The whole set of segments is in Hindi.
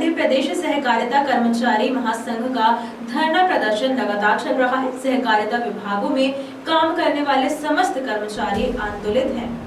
मध्य प्रदेश सहकारिता कर्मचारी महासंघ का धरना प्रदर्शन लगातार चल रहा है। सहकारिता विभागों में काम करने वाले समस्त कर्मचारी आंदोलित हैं।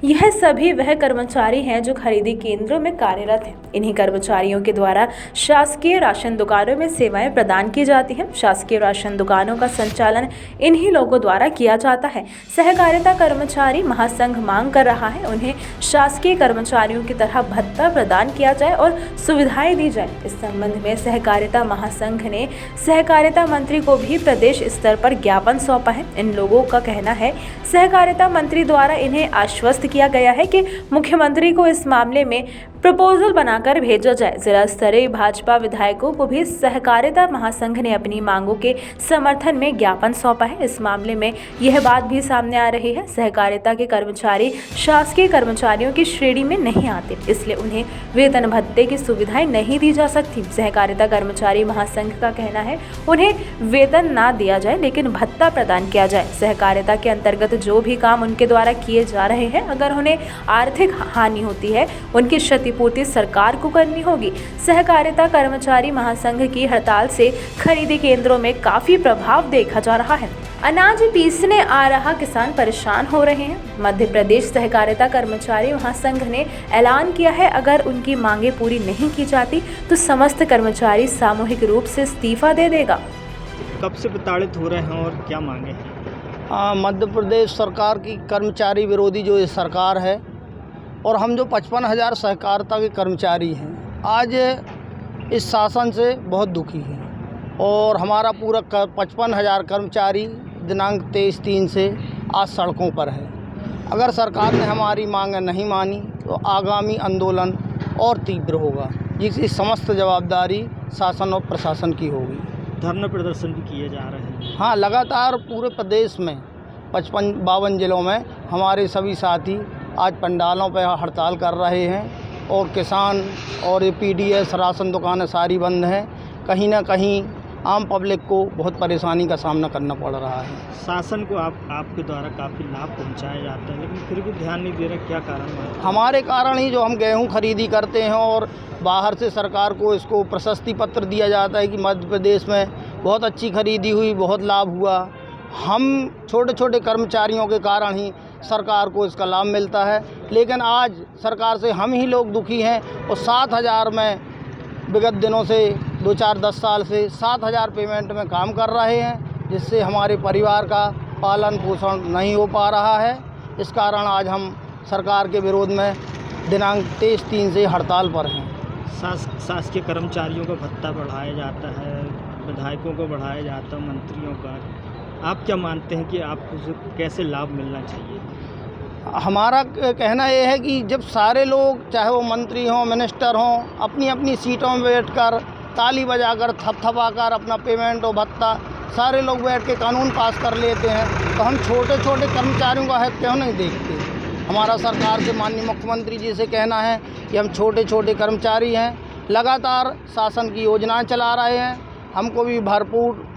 यह सभी वह कर्मचारी हैं जो खरीदी केंद्रों में कार्यरत हैं। इन्हीं कर्मचारियों के द्वारा शासकीय राशन दुकानों में सेवाएं प्रदान की जाती हैं। शासकीय राशन दुकानों का संचालन इन्हीं लोगों द्वारा किया जाता है। सहकारिता कर्मचारी महासंघ मांग कर रहा है उन्हें शासकीय कर्मचारियों की तरह भत्ता प्रदान किया जाए और सुविधाएं दी जाए। इस संबंध में सहकारिता महासंघ ने सहकारिता मंत्री को भी प्रदेश स्तर पर ज्ञापन सौंपा है। इन लोगों का कहना है सहकारिता मंत्री द्वारा इन्हें आश्वस्त किया गया है कि मुख्यमंत्री को इस मामले में प्रपोजल बनाकर भेजा जाए। जिला स्तरीय भाजपा विधायकों को भी सहकारिता महासंघ ने अपनी मांगों के समर्थन में ज्ञापन सौंपा है। इस मामले में यह बात भी सामने आ रही है सहकारिता के कर्मचारी शासकीय कर्मचारियों की श्रेणी में नहीं आते, इसलिए उन्हें वेतन भत्ते की सुविधाएं नहीं दी जा सकती। सहकारिता कर्मचारी महासंघ का कहना है उन्हें वेतन ना दिया जाए लेकिन भत्ता प्रदान किया जाए। सहकारिता के अंतर्गत जो भी काम उनके द्वारा किए जा रहे हैं, अगर उन्हें आर्थिक हानि होती है उनकी क्षतिपूर्ति सरकार को करनी होगी। सहकारिता कर्मचारी महासंघ की हड़ताल से खरीदी केंद्रों में काफी प्रभाव देखा जा रहा है। अनाज पीसने आ रहा किसान परेशान हो रहे हैं। मध्य प्रदेश सहकारिता कर्मचारी महासंघ ने ऐलान किया है अगर उनकी मांगे पूरी नहीं की जाती तो समस्त कर्मचारी सामूहिक रूप से इस्तीफा दे देगा। कब से प्रताड़ित हो रहे हैं और क्या मांगे हैं? मध्य प्रदेश सरकार की कर्मचारी विरोधी जो ये सरकार है और हम जो 55,000 सहकारिता के कर्मचारी हैं आज इस शासन से बहुत दुखी हैं और हमारा पूरा 55,000 कर्मचारी दिनांक 23/3 से आज सड़कों पर है। अगर सरकार ने हमारी मांग नहीं मानी तो आगामी आंदोलन और तीव्र होगा, जिसकी समस्त जवाबदारी शासन और प्रशासन की होगी। धरना प्रदर्शन भी किए जा रहे हैं। हाँ, लगातार पूरे प्रदेश में 52 जिलों में हमारे सभी साथी आज पंडालों पर हड़ताल कर रहे हैं और किसान और पीडीएस राशन दुकानें सारी बंद हैं। कहीं ना कहीं आम पब्लिक को बहुत परेशानी का सामना करना पड़ रहा है। शासन को आपके द्वारा काफ़ी लाभ पहुंचाया जाता है लेकिन फिर भी ध्यान नहीं दे रहा, क्या कारण है? हमारे कारण ही जो हम गेहूं खरीदी करते हैं और बाहर से सरकार को इसको प्रशस्ति पत्र दिया जाता है कि मध्य प्रदेश में बहुत अच्छी खरीदी हुई, बहुत लाभ हुआ। हम छोटे छोटे कर्मचारियों के कारण ही सरकार को इसका लाभ मिलता है, लेकिन आज सरकार से हम ही लोग दुखी हैं और 7,000 में विगत दिनों से 2-4-10 साल से 7,000 पेमेंट में काम कर रहे हैं, जिससे हमारे परिवार का पालन पोषण नहीं हो पा रहा है। इस कारण आज हम सरकार के विरोध में दिनांक 23/3 से हड़ताल पर हैं। शासकीय कर्मचारियों का भत्ता बढ़ाया जाता है, विधायकों को बढ़ाया जाता है, मंत्रियों का, आप क्या मानते हैं कि आपको कैसे लाभ मिलना चाहिए? हमारा कहना यह है कि जब सारे लोग, चाहे वो मंत्री हों, मिनिस्टर हों, अपनी अपनी सीटों में बैठकर ताली बजाकर थपथपाकर अपना पेमेंट और भत्ता सारे लोग बैठ के कानून पास कर लेते हैं, तो हम छोटे छोटे कर्मचारियों का हित क्यों नहीं देखते? हमारा सरकार से माननीय मुख्यमंत्री जी से कहना है कि हम छोटे छोटे कर्मचारी हैं, लगातार शासन की योजनाएं चला रहे हैं, हमको भी भरपूर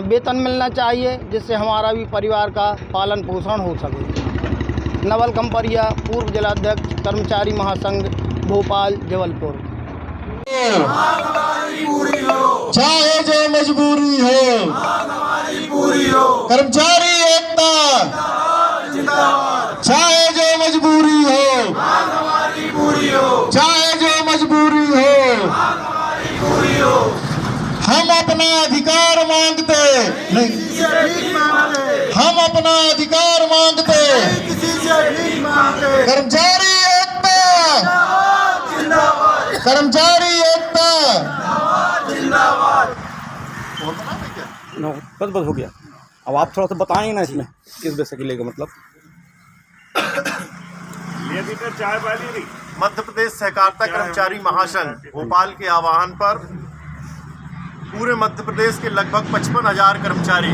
वेतन मिलना चाहिए, जिससे हमारा भी परिवार का पालन पोषण हो सके। नवल कंपरिया, पूर्व जिलाध्यक्ष कर्मचारी महासंघ, भोपाल, जबलपुर। चाहे जो मजबूरी हो, कर्मचारी एकता जिंदाबाद। चाहे जो मजबूरी हो, चाहे जो मजबूरी हो, हम अपना अधिकार मांगते नहीं, हम अपना अधिकार मांगते, कर्मचारी एकता कर्मचारी एकता बस हो गया। अब आप थोड़ा सा बताएंगे ना इसमें किस वजह से लेगा, मतलब मध्य प्रदेश सहकारिता कर्मचारी महासंघ भोपाल के आह्वान पर पूरे मध्य प्रदेश के लगभग 55,000 कर्मचारी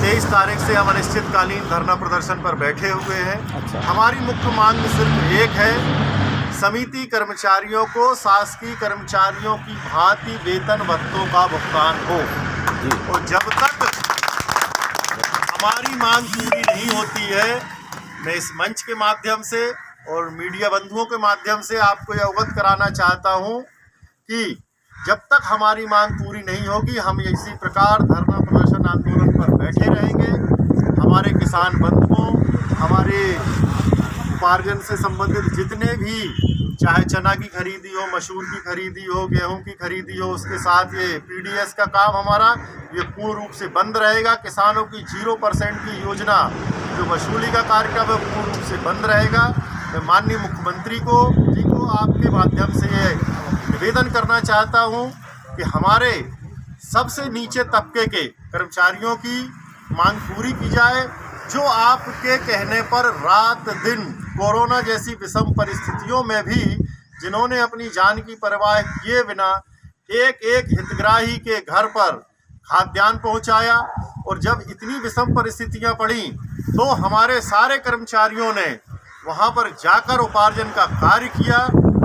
23 तारीख से हम अनिश्चितकालीन धरना प्रदर्शन पर बैठे हुए हैं। अच्छा। हमारी मुख्य मांग सिर्फ एक है, समिति कर्मचारियों को शासकीय कर्मचारियों की भांति वेतन भत्तों का भुगतान हो। और जब तक हमारी मांग पूरी नहीं होती है, मैं इस मंच के माध्यम से और मीडिया बंधुओं के माध्यम से आपको यह अवगत कराना चाहता हूं कि जब तक हमारी मांग पूरी नहीं होगी हम इसी प्रकार धरना प्रदर्शन आंदोलन पर बैठे रहेंगे। हमारे किसान बंधुओं, हमारे उपार्जन से संबंधित जितने भी, चाहे चना की खरीदी हो, मसूर की खरीदी हो, गेहूं की खरीदी हो, उसके साथ ये पीडीएस का काम हमारा ये पूर्ण रूप से बंद रहेगा। किसानों की 0% की योजना जो वसूली का कार्यक्रम है पूर्ण रूप से बंद रहेगा। मैं माननीय मुख्यमंत्री जी को आपके माध्यम से ये निवेदन करना चाहता हूं कि हमारे सबसे नीचे तबके के कर्मचारियों की मांग पूरी की जाए, जो आपके कहने पर रात दिन कोरोना जैसी विषम परिस्थितियों में भी जिन्होंने अपनी जान की परवाह किए बिना एक एक हितग्राही के घर पर खाद्यान्न पहुंचाया। और जब इतनी विषम परिस्थितियां पड़ी तो हमारे सारे कर्मचारियों ने वहां पर जाकर उपार्जन का कार्य किया।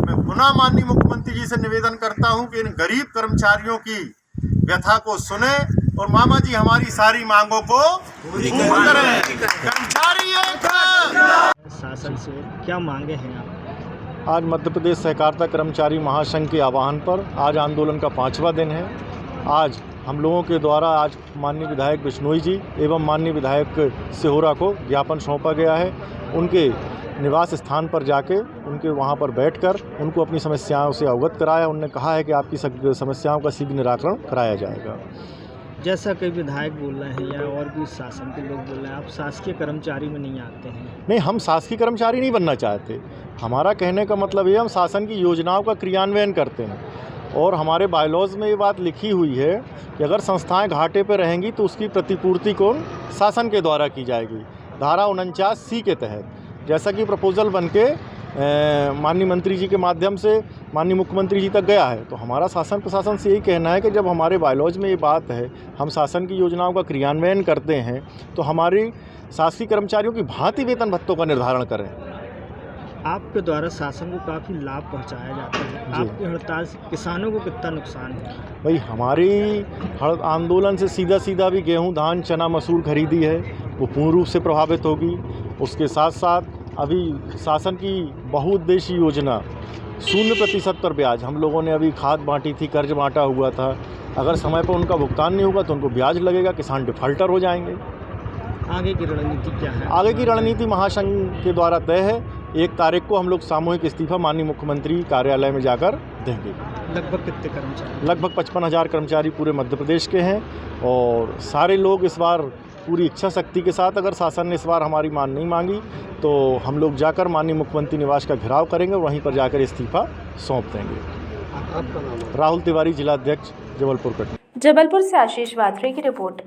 मैं पुनः माननीय मुख्यमंत्री जी से निवेदन करता हूं कि इन गरीब कर्मचारियों की व्यथा को सुने और मामा जी हमारी सारी मांगों को पूरी करें। कर्मचारी शासन से क्या मांगे हैं आप? आज मध्य प्रदेश सहकारिता कर्मचारी महासंघ के आह्वान पर आज आंदोलन का 5वां दिन है। आज हम लोगों के द्वारा आज माननीय विधायक बिश्नोई जी एवं माननीय विधायक सिहोरा को ज्ञापन सौंपा गया है। उनके निवास स्थान पर जाके उनके वहाँ पर बैठकर उनको अपनी समस्याओं से अवगत कराया। उन्होंने कहा है कि आपकी समस्याओं का शीघ्र निराकरण कराया जाएगा। जैसा कई विधायक बोल रहे हैं या और भी शासन के लोग बोल रहे हैं, आप शासकीय कर्मचारी में नहीं आते हैं। नहीं, हम शासकीय कर्मचारी नहीं बनना चाहते। हमारा कहने का मतलब ये, हम शासन की योजनाओं का क्रियान्वयन करते हैं और हमारे बायलॉज में ये बात लिखी हुई है कि अगर संस्थाएं घाटे पर रहेंगी तो उसकी प्रतिपूर्ति को शासन के द्वारा की जाएगी। धारा 49C के तहत जैसा कि प्रपोजल बनके माननीय मंत्री जी के माध्यम से माननीय मुख्यमंत्री जी तक गया है, तो हमारा शासन प्रशासन से यही कहना है कि जब हमारे बायलॉज में ये बात है, हम शासन की योजनाओं का क्रियान्वयन करते हैं, तो हमारी शासकीय कर्मचारियों की भांति वेतन भत्तों का निर्धारण करें। आपके द्वारा शासन को काफ़ी लाभ पहुंचाया जाता है, आपकी हड़ताल से किसानों को कितना नुकसान है? भाई, हमारी आंदोलन से सीधा सीधा भी गेहूं, धान, चना, मसूर खरीदी है वो पूर्ण रूप से प्रभावित होगी। उसके साथ साथ अभी शासन की बहुउद्देशीय योजना 0% पर ब्याज, हम लोगों ने अभी खाद बांटी थी, कर्ज बांटा हुआ था, अगर समय पर उनका भुगतान नहीं होगा तो उनको ब्याज लगेगा, किसान डिफाल्टर हो जाएंगे। आगे की रणनीति क्या है? आगे की रणनीति महासंघ के द्वारा तय है। 1 तारीख को हम लोग सामूहिक इस्तीफा माननीय मुख्यमंत्री कार्यालय में जाकर देंगे। लगभग कितने कर्मचारी? लगभग 55,000 कर्मचारी पूरे मध्य प्रदेश के हैं और सारे लोग इस बार पूरी इच्छा शक्ति के साथ, अगर शासन ने इस बार हमारी मांग नहीं मांगी तो हम लोग जाकर माननीय मुख्यमंत्री निवास का घेराव करेंगे और वहीं पर जाकर इस्तीफा सौंप देंगे। आपका नाम? राहुल तिवारी, जिलाध्यक्ष, जबलपुर कटनी। जबलपुर से आशीष वात्रे की रिपोर्ट।